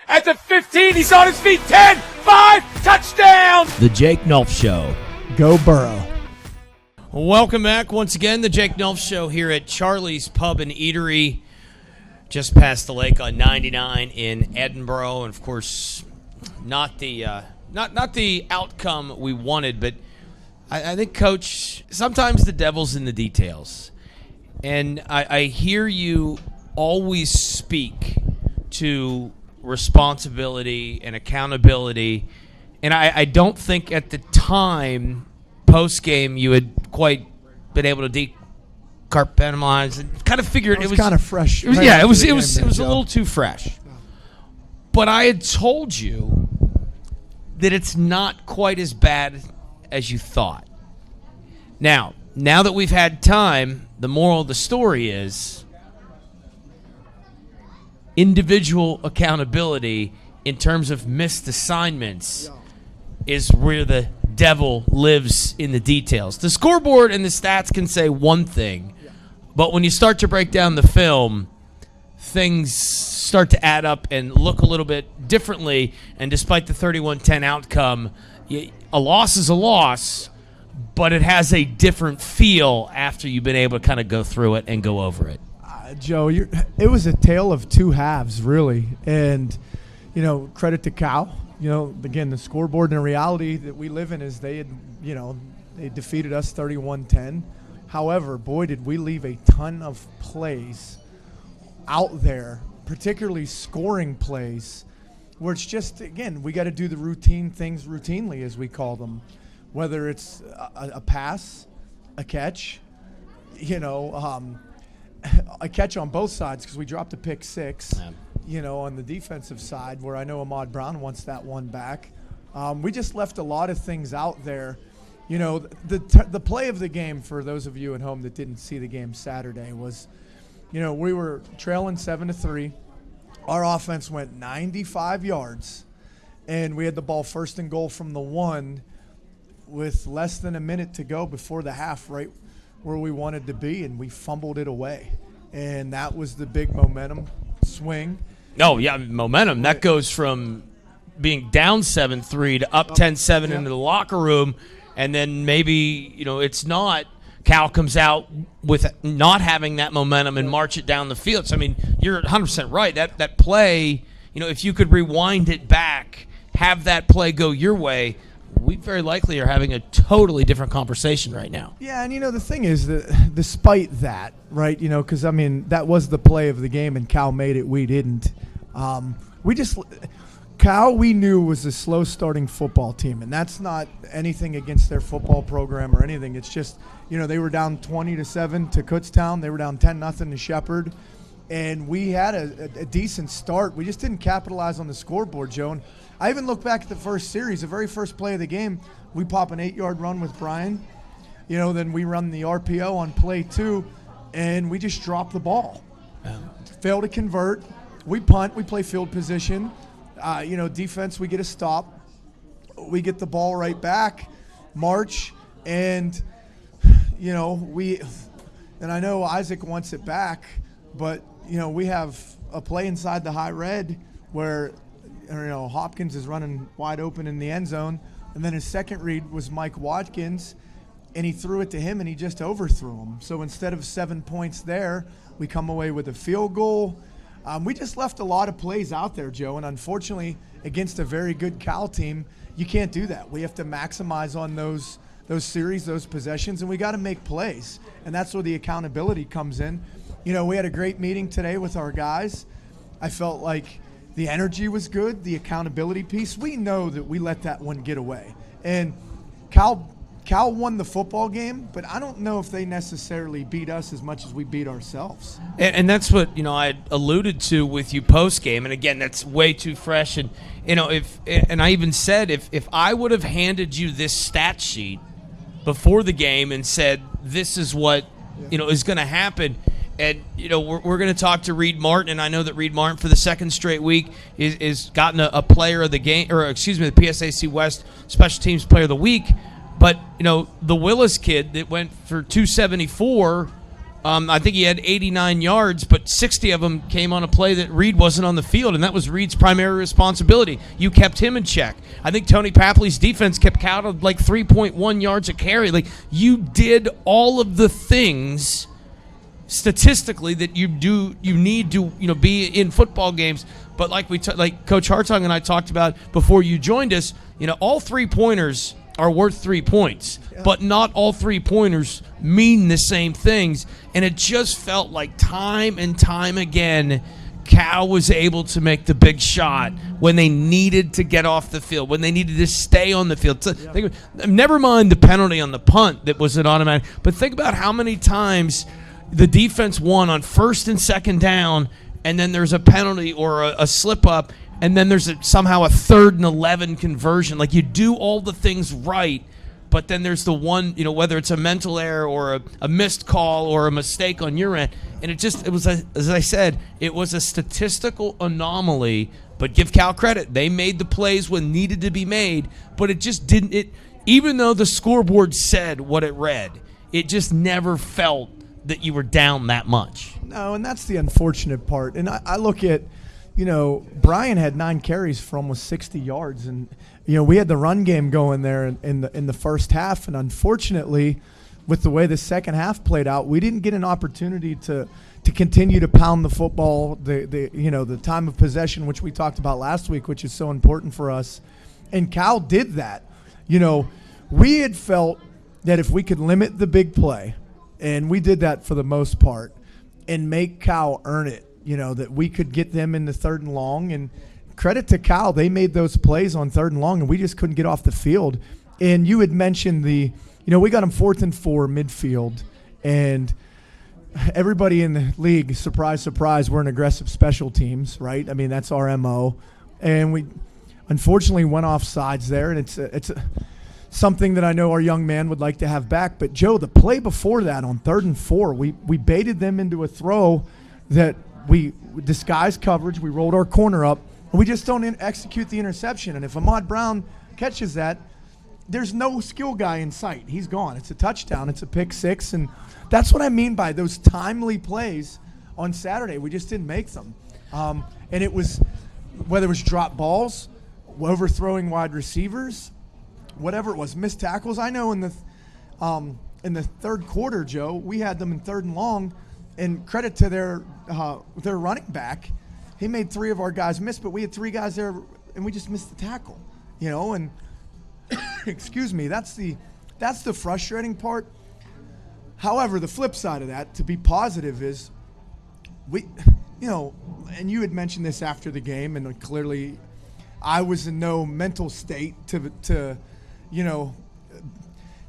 At the 15, he's on his feet. 10, 5, touchdown! The Jake Nulph Show. Go Burrow. Welcome back once again, the Jake Nulph Show here at Charlie's Pub and Eatery, just past the lake on 99 in Edinburgh, and of course, not the outcome we wanted, but I think, Coach, sometimes the devil's in the details, and I hear you always speak to responsibility and accountability, and I don't think at the time post-game you had quite been able to decompartmentalize and kind of figured it was kind of fresh. It was, it was a little too fresh. But I had told you that it's not quite as bad as you thought. Now that we've had time, the moral of the story is individual accountability in terms of missed assignments is where the devil lives in the details. The scoreboard and the stats can say one thing, but when you start to break down the film, things start to add up and look a little bit differently, and despite the 31-10 outcome, a loss is a loss, but it has a different feel after you've been able to kind of go through it and go over it. Joe, it was a tale of two halves, really, and, credit to Cal. Again, the scoreboard and the reality that we live in is they defeated us 31-10. However, boy, did we leave a ton of plays out there, particularly scoring plays, where it's just, again, we got to do the routine things routinely, as we call them, whether it's a pass, a catch, a catch on both sides because we dropped a pick six. On the defensive side, where I know Ahmad Brown wants that one back. We just left a lot of things out there. The play of the game, for those of you at home that didn't see the game Saturday, was, we were trailing 7-3. Our offense went 95 yards, and we had the ball first and goal from the 1 with less than a minute to go before the half, right where we wanted to be, and we fumbled it away. And that was the big momentum swing. Oh, yeah, momentum. That goes from being down 7-3 to up 10-7 into the locker room, and then maybe, it's not. Cal comes out with not having that momentum and march it down the field. So, you're 100% right. That play, if you could rewind it back, have that play go your way, we very likely are having a totally different conversation right now. Yeah, and the thing is that despite that, right, because that was the play of the game, and Cal made it, we didn't. Cal, we knew, was a slow starting football team, and that's not anything against their football program or anything. It's just, they were down 20-7 to Kutztown, they were down 10-0 to Shepherd, and we had a decent start. We just didn't capitalize on the scoreboard, Joe. And I even look back at the first series, the very first play of the game, we pop an 8-yard run with Brian. Then we run the RPO on play 2, and we just drop the ball. Fail to convert. We punt. We play field position. Defense, we get a stop. We get the ball right back, march, and, and I know Isaac wants it back, but, we have a play inside the high red where Hopkins is running wide open in the end zone, and then his second read was Mike Watkins, and he threw it to him, and he just overthrew him. So instead of 7 points there, we come away with a field goal. We just left a lot of plays out there, Joe, and unfortunately, against a very good Cal team, you can't do that. We have to maximize on those series, those possessions, and we got to make plays, and that's where the accountability comes in. We had a great meeting today with our guys. I felt like the energy was good, the accountability piece. We know that we let that one get away. And Cal won the football game, but I don't know if they necessarily beat us as much as we beat ourselves. And that's what, I had alluded to with you post-game. And, again, that's way too fresh. And, and I even said if I would have handed you this stat sheet before the game and said this is what, is going to happen – and, we're going to talk to Reed Martin, and I know that Reed Martin for the second straight week is gotten a player of the game, the PSAC West Special Teams Player of the Week. But, the Willis kid that went for 274 I think he had 89 yards, but 60 of them came on a play that Reed wasn't on the field, and that was Reed's primary responsibility. You kept him in check. I think Tony Papley's defense kept Cal to like 3.1 yards a carry. Like, you did all of the things statistically that you need to be in football games. But like like Coach Hartung and I talked about before you joined us, all 3-pointers are worth 3 points, but not all 3-pointers mean the same things. And it just felt like time and time again, Cal was able to make the big shot when they needed to get off the field, when they needed to stay on the field. Never mind the penalty on the punt that was an automatic, but think about how many times the defense won on 1st and 2nd down, and then there's a penalty or a slip-up, and then there's somehow a 3rd and 11 conversion. Like, you do all the things right, but then there's the one, whether it's a mental error or a missed call or a mistake on your end. And it was, as I said, it was a statistical anomaly, but give Cal credit. They made the plays when needed to be made, but it just didn't. Even though the scoreboard said what it read, it just never felt that you were down that much. No, and that's the unfortunate part. And I look at, Brian had 9 carries for almost 60 yards, and we had the run game going there in the first half, and unfortunately, with the way the second half played out, we didn't get an opportunity to continue to pound the football, the time of possession, which we talked about last week, which is so important for us. And Cal did that. We had felt that if we could limit the big play, and we did that for the most part, and make Cal earn it, that we could get them in the 3rd and long. And credit to Cal, they made those plays on 3rd and long, and we just couldn't get off the field. And you had mentioned we got them 4th and 4 midfield, and everybody in the league, surprise, surprise, we're an aggressive special teams, right? I mean, that's our MO. And we unfortunately went off sides there, and it's something that I know our young man would like to have back. But, Joe, the play before that on 3rd and 4, we baited them into a throw that we disguised coverage. We rolled our corner up, and we just don't execute the interception. And if Ahmad Brown catches that, there's no skill guy in sight. He's gone. It's a touchdown. It's a pick 6. And that's what I mean by those timely plays on Saturday. We just didn't make them. And it was, whether it was drop balls, overthrowing wide receivers, whatever it was, missed tackles. I know in the 3rd quarter, Joe, we had them in 3rd and long, and credit to their running back. He made 3 of our guys miss, but we had 3 guys there, and we just missed the tackle. And excuse me, that's the frustrating part. However, the flip side of that, to be positive, is and you had mentioned this after the game, and clearly I was in no mental state to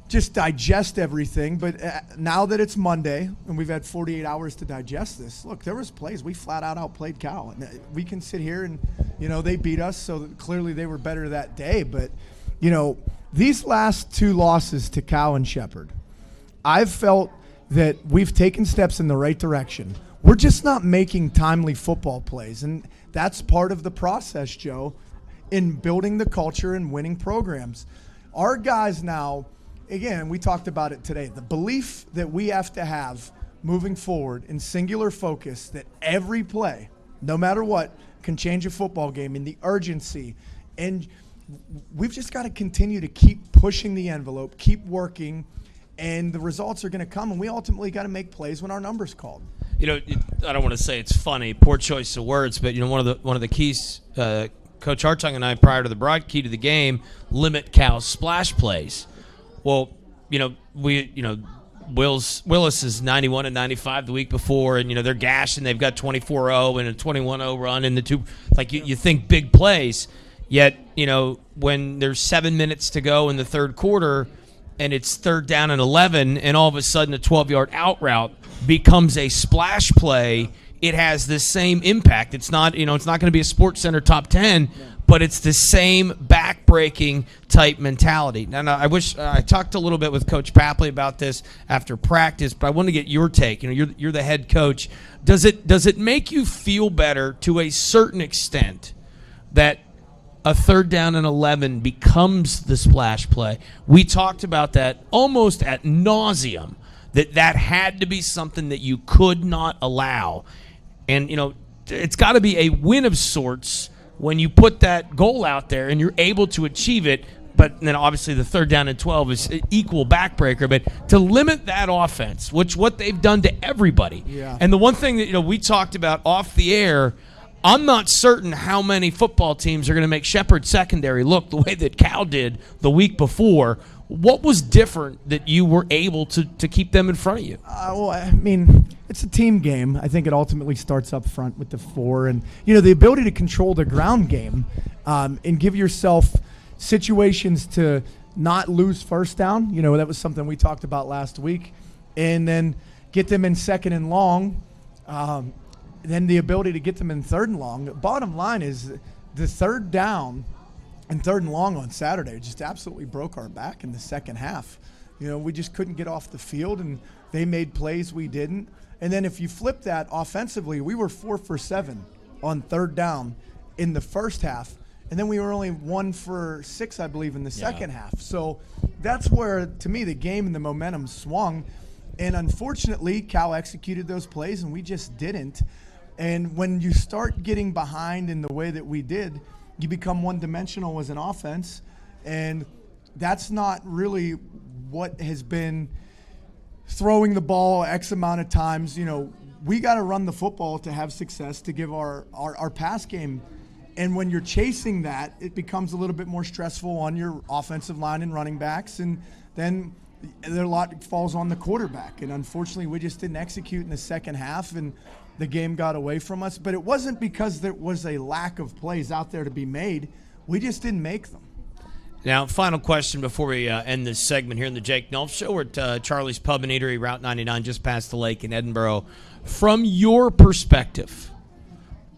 just digest everything. But now that it's Monday and we've had 48 hours to digest this, look, there was plays we flat out outplayed Cal. And we can sit here and, they beat us, so clearly they were better that day. But, these last 2 losses to Cal and Shepherd, I've felt that we've taken steps in the right direction. We're just not making timely football plays, and that's part of the process, Joe, in building the culture and winning programs. Our guys now, again, we talked about it today, the belief that we have to have moving forward in singular focus, that every play, no matter what, can change a football game, in the urgency. And we've just got to continue to keep pushing the envelope, keep working, and the results are going to come, and we ultimately got to make plays when our number's called. I don't want to say it's funny, poor choice of words, but one of the keys, Coach Hartung and I, prior to the key to the game, limit Cal's splash plays. Well, Willis is 91 and 95 the week before, and they're gashed, and they've got 24-0 and a 21-0 run in the 2. Like, you think big plays. Yet, when there's 7 minutes to go in the 3rd quarter and it's 3rd down and 11, and all of a sudden a 12-yard out route becomes a splash play, it has the same impact. It's not, it's not going to be a Sports Center top 10, but it's the same back-breaking type mentality. Now, I wish I talked a little bit with Coach Papley about this after practice, but I want to get your take. You're the head coach. Does it make you feel better to a certain extent that a 3rd down and 11 becomes the splash play? We talked about that almost ad nauseum, that had to be something that you could not allow. And, it's got to be a win of sorts when you put that goal out there and you're able to achieve it. But then obviously the 3rd down and 12 is equal backbreaker. But to limit that offense, what they've done to everybody. Yeah. And the one thing that we talked about off the air, I'm not certain how many football teams are going to make Shepherd secondary look the way that Cal did the week before. What was different that you were able to keep them in front of you? Well, I mean, it's a team game. I think it ultimately starts up front with the 4. And, the ability to control the ground game and give yourself situations to not lose first down. That was something we talked about last week. And then get them in 2nd and long. Then the ability to get them in 3rd and long. Bottom line is the 3rd down and 3rd and long on Saturday just absolutely broke our back in the second half. We just couldn't get off the field, and they made plays we didn't. And then if you flip that offensively, we were 4 for 7 on 3rd down in the first half. And then we were only 1 for 6, I believe, in the second half. So that's where, to me, the game and the momentum swung. And unfortunately, Cal executed those plays, and we just didn't. And when you start getting behind in the way that we did, you become one-dimensional as an offense. And that's not really what has been throwing the ball X amount of times. We got to run the football to have success, to give our pass game. And when you're chasing that, it becomes a little bit more stressful on your offensive line and running backs. And then a lot falls on the quarterback. And unfortunately, we just didn't execute in the second half, and the game got away from us. But it wasn't because there was a lack of plays out there to be made. We just didn't make them. Now, final question before we end this segment here in the Jake Nulph Show. We're at Charlie's Pub and Eatery, Route 99, just past the lake in Edinboro. From your perspective,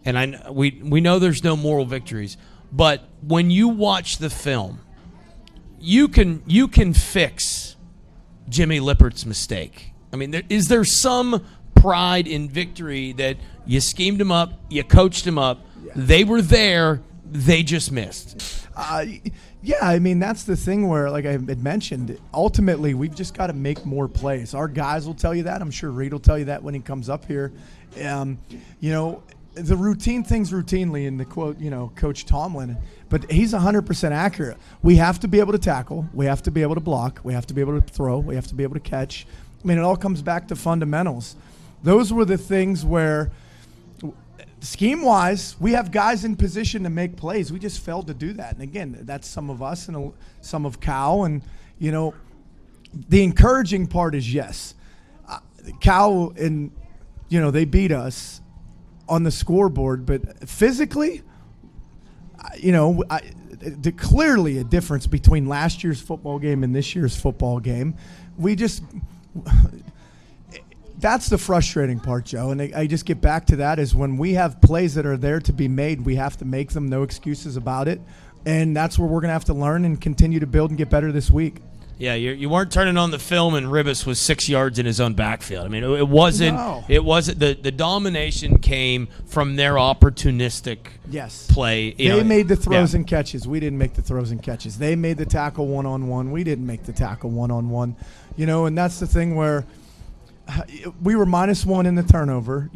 and we know there's no moral victories, but when you watch the film, you can fix Jimmy Lippert's mistake. I mean, is there some pride in victory that you schemed him up, you coached him up, they were there, they just missed? Yeah, I mean, that's the thing where, like I had mentioned, ultimately we've just got to make more plays. Our guys will tell you that. I'm sure Reed will tell you that when he comes up here. The routine things routinely, in the quote, Coach Tomlin, but he's 100% accurate. We have to be able to tackle. We have to be able to block. We have to be able to throw. We have to be able to catch. I mean, it all comes back to fundamentals. Those were the things where, scheme-wise, we have guys in position to make plays. We just failed to do that. And again, that's some of us and some of Cal. And, the encouraging part is, yes, Cal and, they beat us on the scoreboard, but physically, clearly a difference between last year's football game and this year's football game. That's the frustrating part, Joe. And I just get back to that, is when we have plays that are there to be made, we have to make them, no excuses about it. And that's where we're going to have to learn and continue to build and get better this week. Yeah, you weren't turning on the film and Ribas was 6 yards in his own backfield. I mean, it wasn't. No. It wasn't. The domination came from their opportunistic play. They made the throws and catches. We didn't make the throws and catches. They made the tackle one-on-one. We didn't make the tackle one-on-one. And that's the thing where we were -1 in the turnover.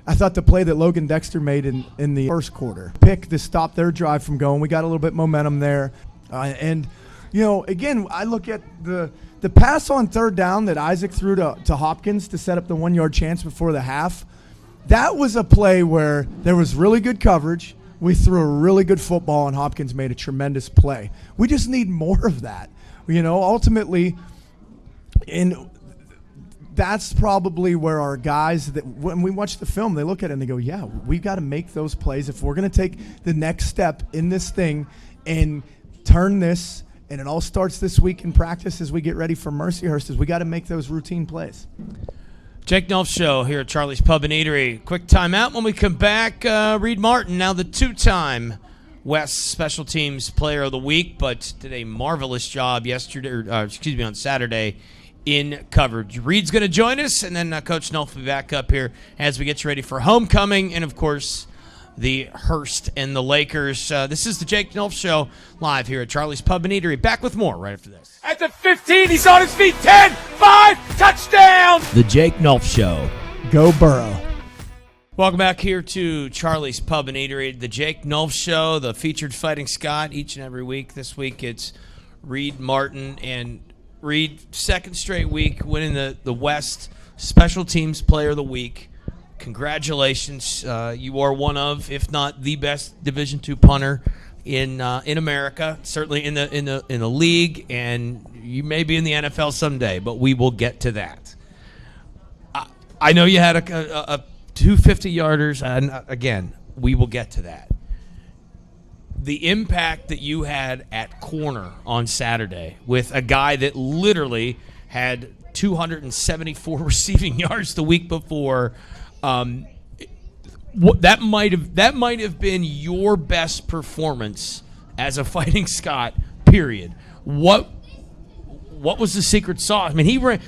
I thought the play that Logan Dexter made in the first quarter, pick to stop their drive from going. We got a little bit momentum there, and. Again, I look at the pass on 3rd down that Isaac threw to Hopkins to set up the 1-yard chance before the half. That was a play where there was really good coverage. We threw a really good football, and Hopkins made a tremendous play. We just need more of that. Ultimately, and that's probably where our guys, that when we watch the film, they look at it and they go, yeah, we've got to make those plays if we're going to take the next step in this thing and turn this. And it all starts this week in practice as we get ready for Mercyhurst, is we got to make those routine plays. Jake Nulph Show here at Charlie's Pub and Eatery. Quick timeout. When we come back, Reed Martin, now the 2-time West Special Teams Player of the Week, but did a marvelous job on Saturday in coverage. Reed's going to join us, and then Coach Nulph will be back up here as we get you ready for homecoming and, of course, the Hurst and the Lakers. This is the Jake Nulph Show live here at Charlie's Pub and Eatery. Back with more right after this. At the 15, he's on his feet. 10, 5, touchdown! The Jake Nulph Show. Go Burrow. Welcome back here to Charlie's Pub and Eatery, the Jake Nulph Show, the featured Fighting Scot each and every week. This week it's Reed Martin, and Reed, second straight week winning the West Special Teams Player of the Week. Congratulations. You are one of, if not the best Division II punter in America, certainly in the league, and you may be in the NFL someday, but we will get to that. I know you had a 250-yarders, and again, we will get to that. The impact that you had at corner on Saturday with a guy that literally had 274 receiving yards the week before, that might have been your best performance as a Fighting Scot. Period. What was the secret sauce? I mean,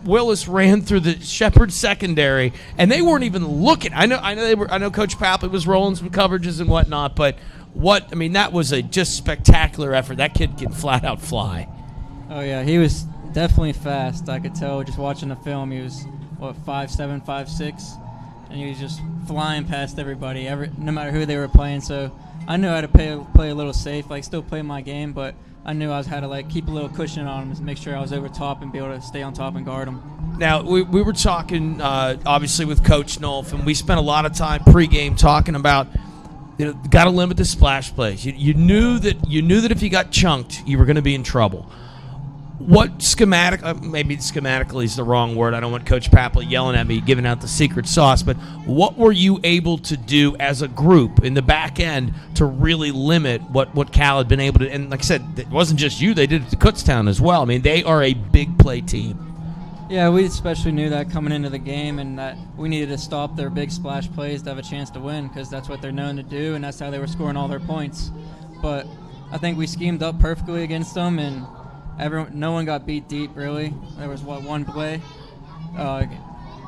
Willis ran through the Shepherd secondary, and they weren't even looking. I know Coach Papley was rolling some coverages and whatnot, but that was a just spectacular effort. That kid can flat out fly. Oh yeah, he was definitely fast. I could tell just watching the film. He was 5'7", 5'6", and he was just flying past everybody, no matter who they were playing. So I knew how to play a little safe, still play my game, but I knew I had to keep a little cushion on him to make sure I was over top and be able to stay on top and guard him. Now, we were talking, obviously, with Coach Nulph, and we spent a lot of time pregame talking about, got to limit the splash plays. You knew that if you got chunked, you were going to be in trouble. What maybe schematically is the wrong word. I don't want Coach Papley yelling at me, giving out the secret sauce, but what were you able to do as a group in the back end to really limit what Cal had been able to? And like I said, it wasn't just you. They did it to Kutztown as well. I mean, they are a big play team. Yeah, we especially knew that coming into the game, and that we needed to stop their big splash plays to have a chance to win, because that's what they're known to do, and that's how they were scoring all their points. But I think we schemed up perfectly against them, and no one got beat deep, really. There was, one play. But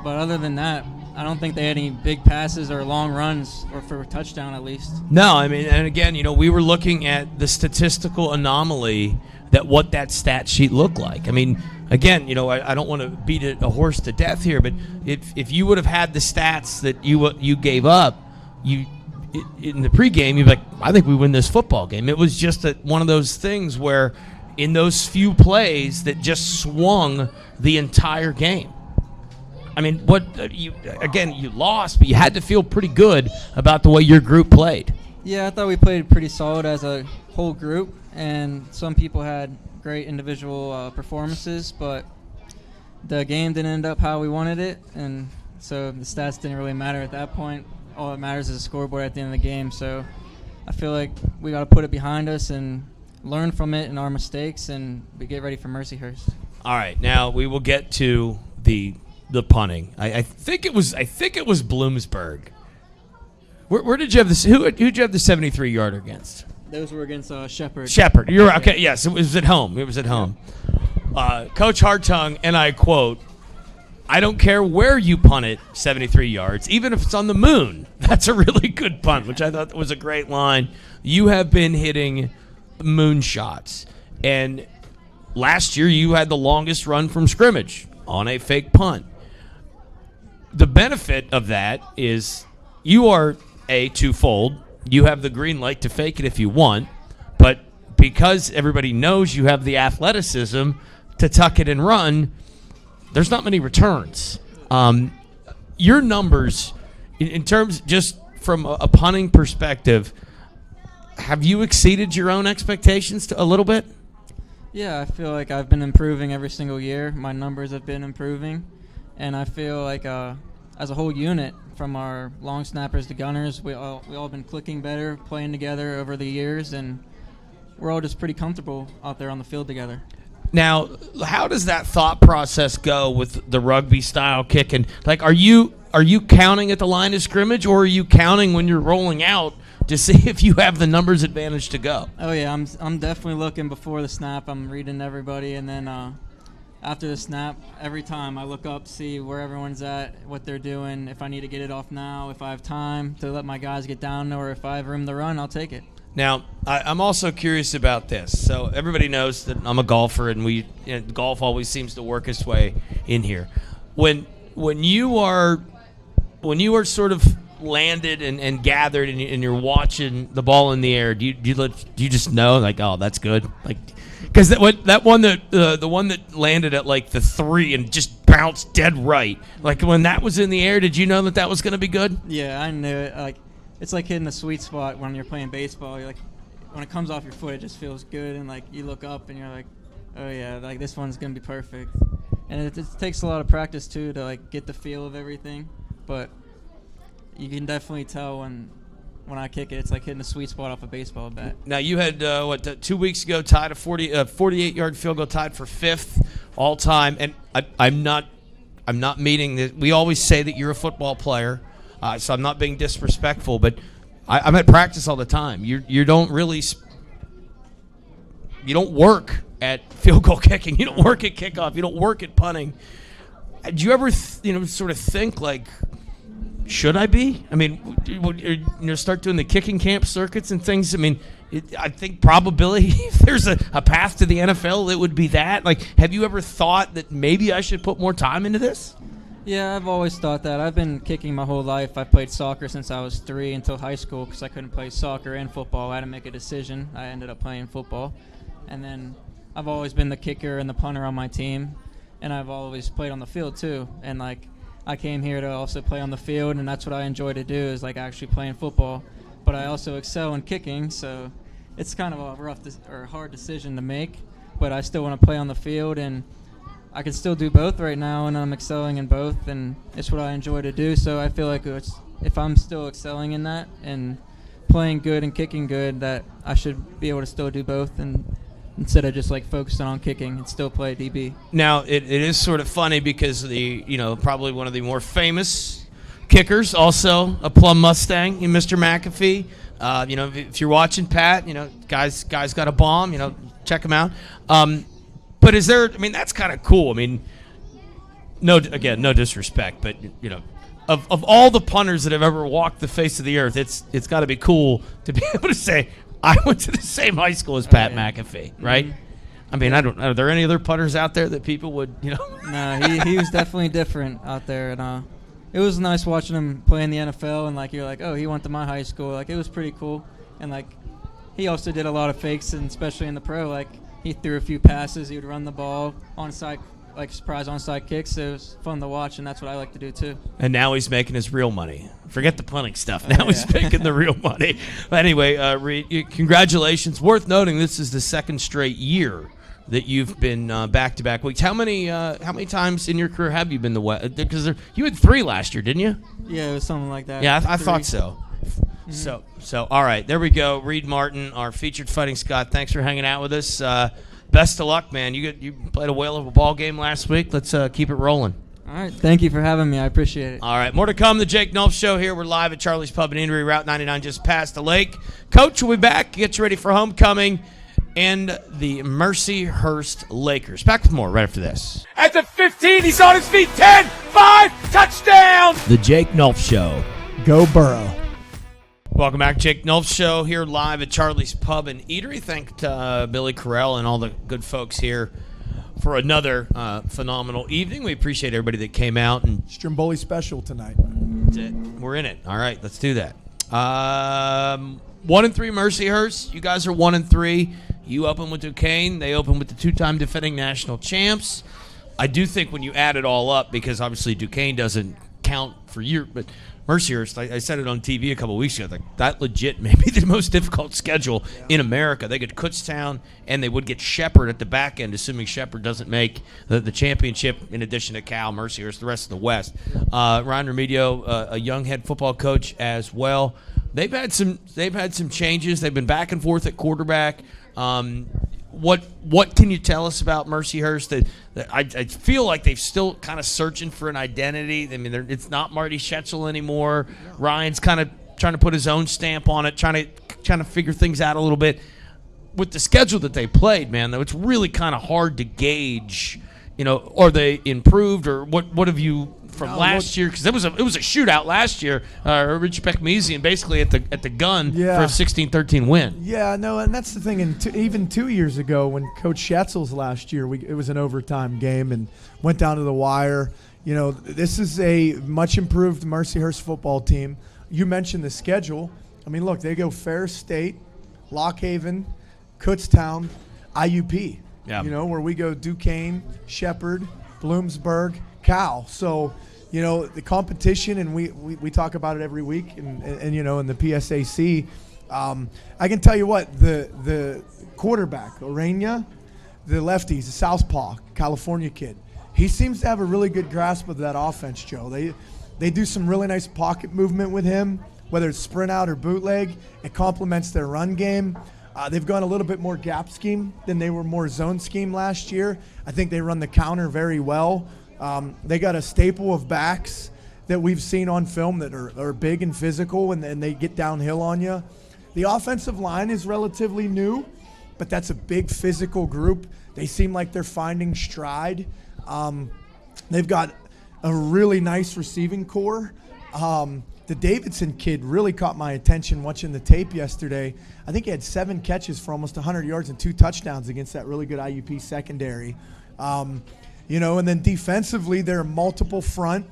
other than that, I don't think they had any big passes or long runs, or for a touchdown at least. No, and again, we were looking at the statistical anomaly what that stat sheet looked like. Again, I don't want to beat a horse to death here, but if you would have had the stats that you gave up, in the pregame, you'd be like, I think we win this football game. It was just one of those things where in those few plays that just swung the entire game. You lost, but you had to feel pretty good about the way your group played. Yeah, I thought we played pretty solid as a whole group, and some people had great individual performances, but the game didn't end up how we wanted it, and so the stats didn't really matter at that point. All that matters is the scoreboard at the end of the game, so I feel like we got to put it behind us and learn from it and our mistakes, and we get ready for Mercyhurst. All right, now we will get to the punting. I think it was Bloomsburg. Where did you have this? Who'd you have the 73-yarder against? Those were against Shepherd. Shepherd. You're right. Okay. Yes, it was at home. Coach Hartung, and I quote, "I don't care where you punt it, 73 yards, even if it's on the moon. That's a really good punt," which I thought was a great line. You have been hitting moon shots, and last year you had the longest run from scrimmage on a fake punt. The benefit of that is you are twofold. You have the green light to fake it if you want, but because everybody knows you have the athleticism to tuck it and run, there's not many returns. Your numbers, in terms just from a punting perspective, have you exceeded your own expectations a little bit? Yeah, I feel like I've been improving every single year. My numbers have been improving, and I feel like as a whole unit, from our long snappers to gunners, we all been clicking better, playing together over the years, and we're all just pretty comfortable out there on the field together. Now, how does that thought process go with the rugby style kicking? Are you counting at the line of scrimmage, or are you counting when you're rolling out to see if you have the numbers advantage to go? Oh yeah, I'm definitely looking before the snap. I'm reading everybody, and then after the snap, every time I look up, see where everyone's at, what they're doing, if I need to get it off now, if I have time to let my guys get down, or if I have room to run, I'll take it. Now, I'm also curious about this. So everybody knows that I'm a golfer, and golf always seems to work its way in here. When you are sort of landed and gathered, and you're watching the ball in the air, do you just know, like, oh, that's good, like, because that one the one that landed at like the 3 and just bounced dead right, like when that was in the air, did you know that was going to be good? Yeah, I knew it. Like, it's like hitting the sweet spot when you're playing baseball. You're like, when it comes off your foot, it just feels good, and like you look up and you're like, oh yeah, like this one's gonna be perfect. And it takes a lot of practice too to like get the feel of everything, but you can definitely tell when I kick it, it's like hitting a sweet spot off a baseball bat. Now, you had 2 weeks ago tied a 48-yard field goal, tied for 5th all time, and I'm not meaning that. We always say that you're a football player, so I'm not being disrespectful, but I'm at practice all the time. You don't work at field goal kicking. You don't work at kickoff. You don't work at punting. Do you ever sort of think like, should I be? I mean, start doing the kicking camp circuits and things. I mean, I think probably if there's a path to the NFL, it would be that. Like, have you ever thought that maybe I should put more time into this? Yeah, I've always thought that. I've been kicking my whole life. I played soccer since I was 3 until high school because I couldn't play soccer and football. I had to make a decision. I ended up playing football. And then I've always been the kicker and the punter on my team, and I've always played on the field too. And like, I came here to also play on the field, and that's what I enjoy to do, is like actually playing football. But I also excel in kicking, so it's kind of a rough or hard decision to make. But I still want to play on the field, and I can still do both right now, and I'm excelling in both, and it's what I enjoy to do. So I feel like if I'm still excelling in that and playing good and kicking good, that I should be able to still do both, and instead of just like focusing on kicking and still play DB. Now, it is sort of funny because probably one of the more famous kickers, also a Plum Mustang, Mr. McAfee. If you're watching, Pat, guys got a bomb. Check him out. But is there? I mean, that's kind of cool. I mean, no disrespect, but of all the punters that have ever walked the face of the earth, it's got to be cool to be able to say, I went to the same high school as Pat McAfee, right? Mm-hmm. I mean, I don't know. Are there any other punters out there that people would, No, he was definitely different out there, and it was nice watching him play in the NFL, and like you're like, oh, he went to my high school. Like, it was pretty cool, and like he also did a lot of fakes, and especially in the pro, like he threw a few passes. He would run the ball onside, like surprise onside kicks. It was fun to watch, and that's what I like to do too. And now he's making his real money. Forget the punting stuff. Now he's making the real money. But anyway, Reed, congratulations. Worth noting, this is the second straight year that you've been back-to-back weeks. How many times in your career have you been the West? Because you had 3 last year, didn't you? Yeah, it was something like that. Yeah, I thought so. Mm-hmm. So all right, there we go. Reed Martin, our featured fighting Scot. Thanks for hanging out with us. Best of luck, man. You played a whale of a ball game last week. Let's keep it rolling. All right. Thank you for having me. I appreciate it. All right. More to come. The Jake Nulph Show here. We're live at Charlie's Pub and Eatery, Route 99, just past the lake. Coach will be back. Get you ready for homecoming and the Mercyhurst Lakers. Back with more right after this. At the 15, he's on his feet. 10, 5, touchdown! The Jake Nulph Show. Go Burrow. Welcome back, Jake Nulph Show here live at Charlie's Pub and Eatery. Thank Billy Carell and all the good folks here for another phenomenal evening. We appreciate everybody that came out. And Stromboli special tonight. That's it. We're in it. All right, let's do that. 1-3 Mercyhurst. You guys are 1-3. You open with Duquesne. They open with the 2-time defending national champs. I do think when you add it all up, because obviously Duquesne doesn't count for year, but Mercyhurst, I said it on TV a couple of weeks ago, like that legit may be the most difficult schedule in America. They get Kutztown, and they would get Shepherd at the back end, assuming Shepherd doesn't make the championship, in addition to Cal, Mercyhurst, the rest of the West. Ryan Remedio, a young head football coach as well. They've had some changes. They've been back and forth at quarterback. What can you tell us about Mercyhurst? That I feel like they've still kind of searching for an identity. I mean, it's not Marty Schetzel anymore. Ryan's kind of trying to put his own stamp on it, trying to figure things out a little bit. With the schedule that they played, man, though, it's really kind of hard to gauge, are they improved, or what have you from last year? Because it was a shootout last year. Rich Beckmesian basically at the gun for a 16-13 win. Yeah, no, and that's the thing. And even 2 years ago, when Coach Schatzel's last year, it was an overtime game and went down to the wire. This is a much improved Mercyhurst football team. You mentioned the schedule. I mean, look, they go Fair State, Lock Haven, Kutztown, IUP. Yeah. Where we go Duquesne, Shepherd, Bloomsburg, Cal. So, the competition, and we talk about it every week, and in the PSAC. I can tell you what, the quarterback, Orania, the lefty, he's a southpaw, California kid. He seems to have a really good grasp of that offense, Joe. They do some really nice pocket movement with him, whether it's sprint out or bootleg. It complements their run game. They've gone a little bit more gap scheme than they were more zone scheme last year. I think they run the counter very well. They got a staple of backs that we've seen on film that are big and physical, and they get downhill on you. The offensive line is relatively new, but that's a big physical group. They seem like they're finding stride. They've got a really nice receiving core. The Davidson kid really caught my attention watching the tape yesterday. I think he had 7 catches for almost 100 yards and 2 touchdowns against that really good IUP secondary. And then defensively, they're multiple front.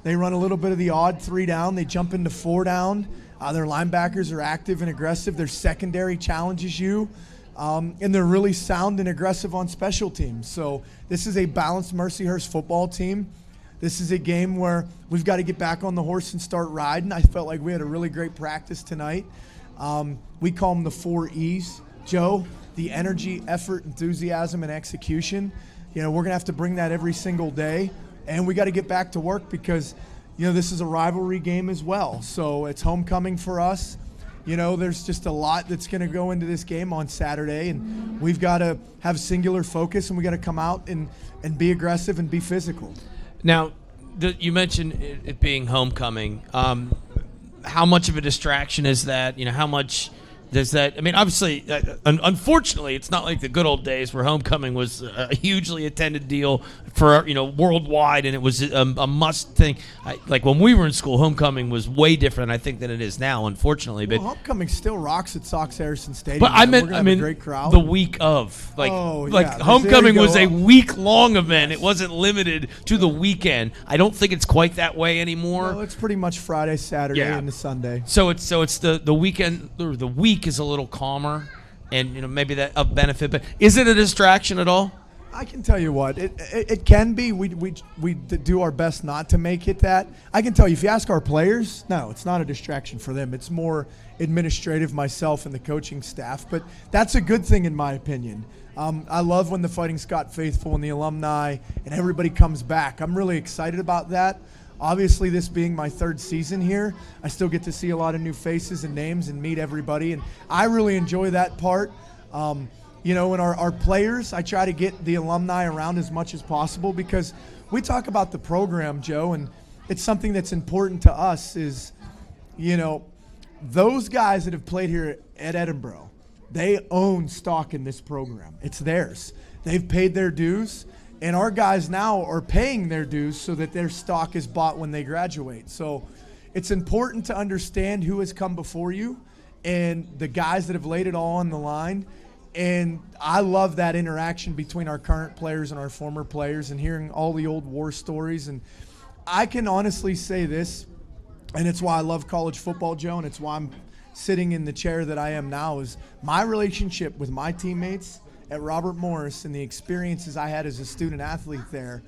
They run a little bit of the odd 3 down. They jump into 4 down. Their linebackers are active and aggressive. Their secondary challenges you. And they're really sound and aggressive on special teams. So this is a balanced Mercyhurst football team. This is a game where we've got to get back on the horse and start riding. I felt like we had a really great practice tonight. We call them the 4 E's. Joe, the energy, effort, enthusiasm, and execution. We're going to have to bring that every single day. And we got to get back to work because, this is a rivalry game as well. So it's homecoming for us. There's just a lot that's going to go into this game on Saturday. And we've got to have singular focus, and we got to come out and be aggressive and be physical. Now, you mentioned it being homecoming. How much of a distraction is that? How much does that? I mean, obviously, unfortunately, it's not like the good old days where homecoming was a hugely attended deal for worldwide, and it was a must thing. Like when we were in school, homecoming was way different, I think, than it is now. Unfortunately, but homecoming still rocks at Sox Harrison Stadium. But I meant a great crowd. The week of, homecoming was a week-long event. It wasn't limited to the weekend. I don't think it's quite that way anymore. No, it's pretty much Friday, Saturday, and the Sunday. So it's the weekend, or the week is a little calmer, and maybe that a benefit. But is it a distraction at all? I can tell you what, it can be. We do our best not to make it that. I can tell you, if you ask our players, no, it's not a distraction for them. It's more administrative, myself and the coaching staff. But that's a good thing in my opinion. I love when the Fighting Scot faithful and the alumni and everybody comes back. I'm really excited about that. Obviously, this being my 3rd season here, I still get to see a lot of new faces and names and meet everybody, and I really enjoy that part. And our players, I try to get the alumni around as much as possible because we talk about the program, Joe, and it's something that's important to us is, those guys that have played here at Edinboro, they own stock in this program. It's theirs. They've paid their dues. And our guys now are paying their dues so that their stock is bought when they graduate. So it's important to understand who has come before you and the guys that have laid it all on the line. And I love that interaction between our current players and our former players and hearing all the old war stories. And I can honestly say this, and it's why I love college football, Joe, and it's why I'm sitting in the chair that I am now, is my relationship with my teammates at Robert Morris and the experiences I had as a student athlete there,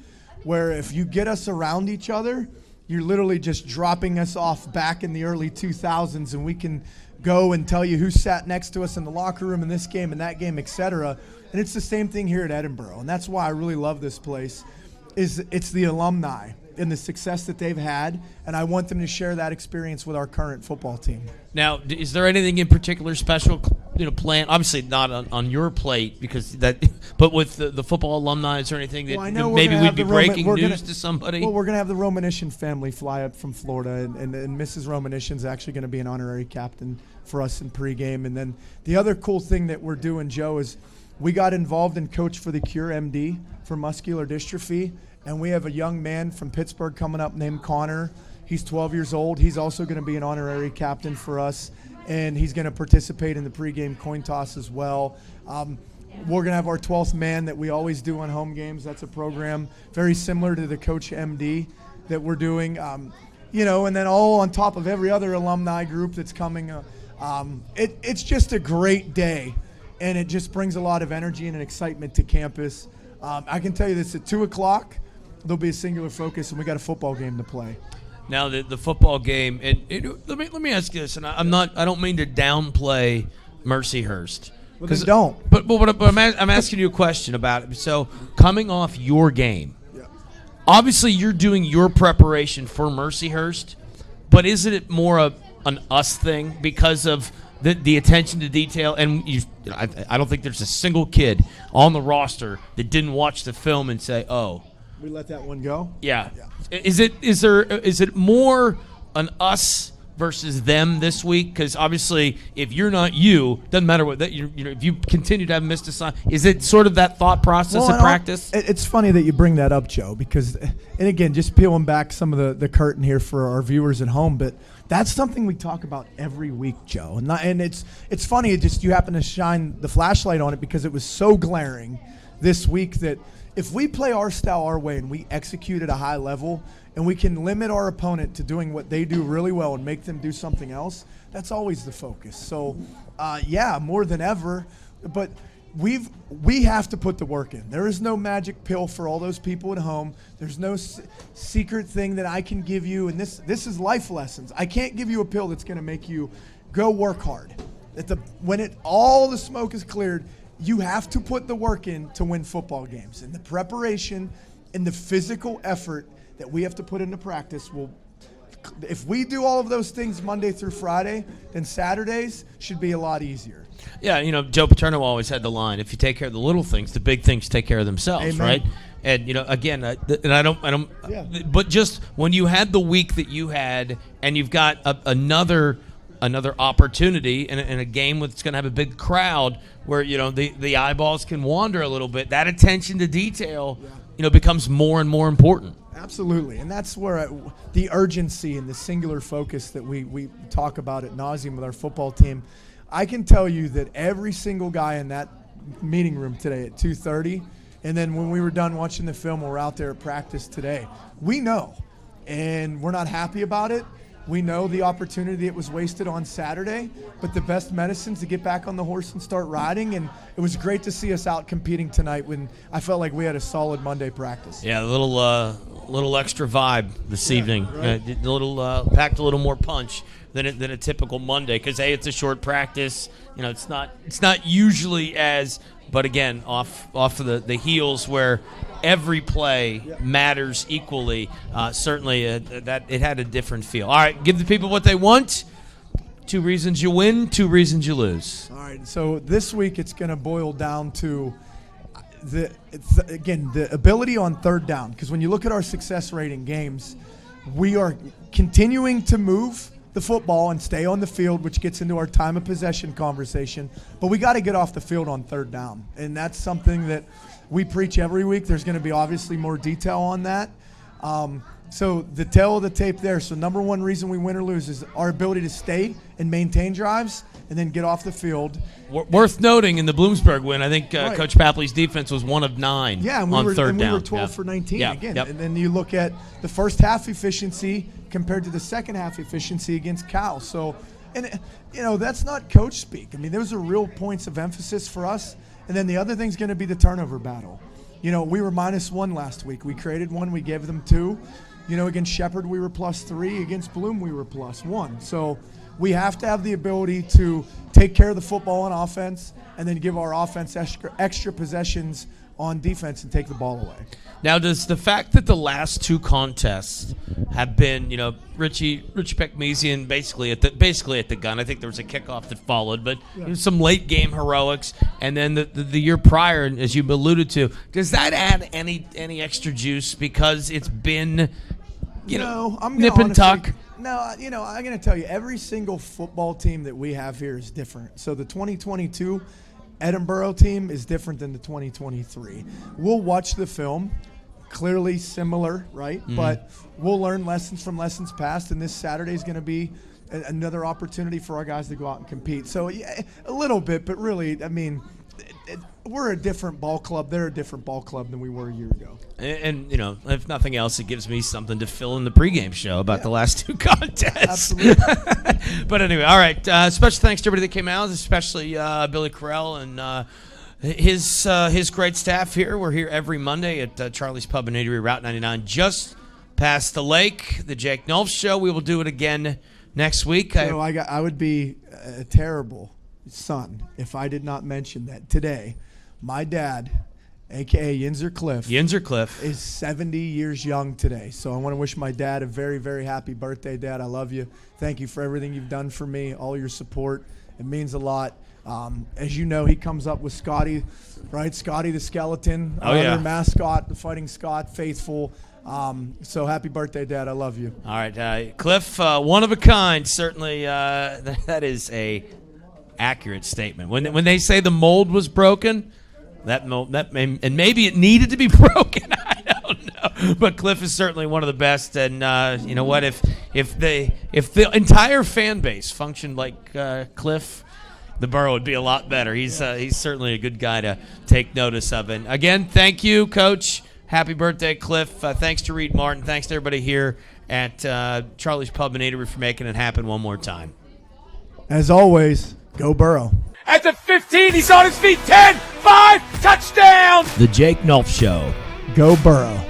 where if you get us around each other, you're literally just dropping us off back in the early 2000s, and we can go and tell you who sat next to us in the locker room in this game and that game, etc. And it's the same thing here at Edinboro, and that's why I really love this place. It's the alumni and the success that they've had, and I want them to share that experience with our current football team. Now, is there anything in particular special, planned? Obviously not on your plate because that, but with the football alumni, is there anything that maybe we'd be breaking news to somebody? Well, we're going to have the Romanishin family fly up from Florida, and Mrs. Romanishin's actually going to be an honorary captain for us in pregame. And then the other cool thing that we're doing, Joe, is we got involved and coached for the Cure MD for muscular dystrophy, and we have a young man from Pittsburgh coming up named Connor. He's 12 years old. He's also going to be an honorary captain for us, and he's going to participate in the pregame coin toss as well. We're going to have our 12th man that we always do on home games. That's a program very similar to the Coach MD that we're doing. And then all on top of every other alumni group that's coming. It's just a great day, and it just brings a lot of energy and an excitement to campus. I can tell you this, at 2 o'clock, there'll be a singular focus, and we got a football game to play. Now the football game, let me ask you this, and I don't mean to downplay Mercyhurst. Well, then don't. But I'm asking you a question about it. So coming off your game, obviously you're doing your preparation for Mercyhurst, but isn't it more an us thing because of the attention to detail? And I don't think there's a single kid on the roster that didn't watch the film and say, "Oh, we let that one go." Yeah. Is it more an us versus them this week? Because obviously, if you're not you, doesn't matter what that if you continue to have missed a sign, is it sort of that thought process of practice? It's funny that you bring that up, Joe, because, and again, just peeling back some of the curtain here for our viewers at home, but that's something we talk about every week, Joe. And it's funny, you happen to shine the flashlight on it because it was so glaring this week that if we play our style our way and we execute at a high level and we can limit our opponent to doing what they do really well and make them do something else, that's always the focus. So, more than ever, but we have to put the work in. There is no magic pill for all those people at home. There's no secret thing that I can give you, and this is life lessons. I can't give you a pill that's going to make you go work hard. When all the smoke is cleared, you have to put the work in to win football games. And the preparation and the physical effort that we have to put into practice if we do all of those things Monday through Friday, then Saturdays should be a lot easier. Yeah, Joe Paterno always had the line, if you take care of the little things, the big things take care of themselves. Amen. Right? And, again, and I don't, but just when you had the week that you had and you've got another opportunity in a game that's going to have a big crowd where the eyeballs can wander a little bit, that attention to detail becomes more and more important. Absolutely, and that's where the urgency and the singular focus that we talk about at nauseum with our football team. I can tell you that every single guy in that meeting room today at 2:30, and then when we were done watching the film, we're out there at practice today, we know, and we're not happy about it. We know the opportunity that was wasted on Saturday, but the best medicine is to get back on the horse and start riding. And it was great to see us out competing tonight when I felt like we had a solid Monday practice. Yeah, a little extra vibe this evening. Right. Packed a little more punch than a typical Monday because it's a short practice. It's not usually as. But again, off of the heels where every play matters equally, certainly that it had a different feel. All right, give the people what they want. 2 reasons you win, 2 reasons you lose. All right, so this week it's going to boil down to the ability on third down. Because when you look at our success rate in games, we are continuing to move the football and stay on the field, which gets into our time of possession conversation. But we got to get off the field on third down. And that's something that we preach every week. There's going to be obviously more detail on that. So the tail of the tape there. So number one reason we win or lose is our ability to stay and maintain drives and then get off the field. Worth noting in the Bloomsburg win, I think Coach Papley's defense was 1 of 9 on third down. We were 12 for 19 again. Yep. And then you look at the first half efficiency compared to the second half efficiency against Cal. So, and that's not coach speak. I mean, those are real points of emphasis for us. And then the other thing's going to be the turnover battle. We were -1 last week. We created 1. We gave them 2. Against Shepherd, we were +3. Against Bloom, we were +1. So we have to have the ability to take care of the football on offense and then give our offense extra possessions on defense and take the ball away. Now, does the fact that the last 2 contests have been, Richie Peckmesian basically at the gun. I think there was a kickoff that followed, but some late game heroics, and then the year prior, as you alluded to, does that add any extra juice because it's been, nip and tuck? No, I'm going to tell you, every single football team that we have here is different. So the 2022 Edinburgh team is different than the 2023. We'll watch the film. Clearly similar, right? Mm-hmm. But we'll learn lessons from lessons past, and this Saturday is going to be another opportunity for our guys to go out and compete. So, yeah, a little bit, but really, I mean, we're a different ball club. They're a different ball club than we were a year ago. And if nothing else, it gives me something to fill in the pregame show about the last two contests. Absolutely. But anyway, all right. Special thanks to everybody that came out, especially Billy Carell and his great staff here. We're here every Monday at Charlie's Pub and Eatery, Route 99, just past the lake. The Jake Nulph Show. We will do it again next week. So I would be a terrible son if I did not mention that today my dad, a.k.a. Yinzer Cliff, is 70 years young today. So I want to wish my dad a very, very happy birthday, Dad. I love you. Thank you for everything you've done for me, all your support. It means a lot. As you know, he comes up with Scotty, right? Scotty the skeleton, yeah. mascot, the Fighting Scot, faithful. So happy birthday, Dad. I love you. All right, Cliff, one of a kind. Certainly, that is a accurate statement. When they say the mold was broken, and maybe it needed to be broken. I don't know, but Cliff is certainly one of the best. And you know what? If the entire fan base functioned like Cliff, the borough would be a lot better. He's certainly a good guy to take notice of. And again, thank you, Coach. Happy birthday, Cliff. Thanks to Reed Martin. Thanks to everybody here at Charlie's Pub and Eatery for making it happen one more time. As always, go Burrow. At the 15, he's on his feet. 10, 5, touchdown! The Jake Nulph Show. Go Burrow.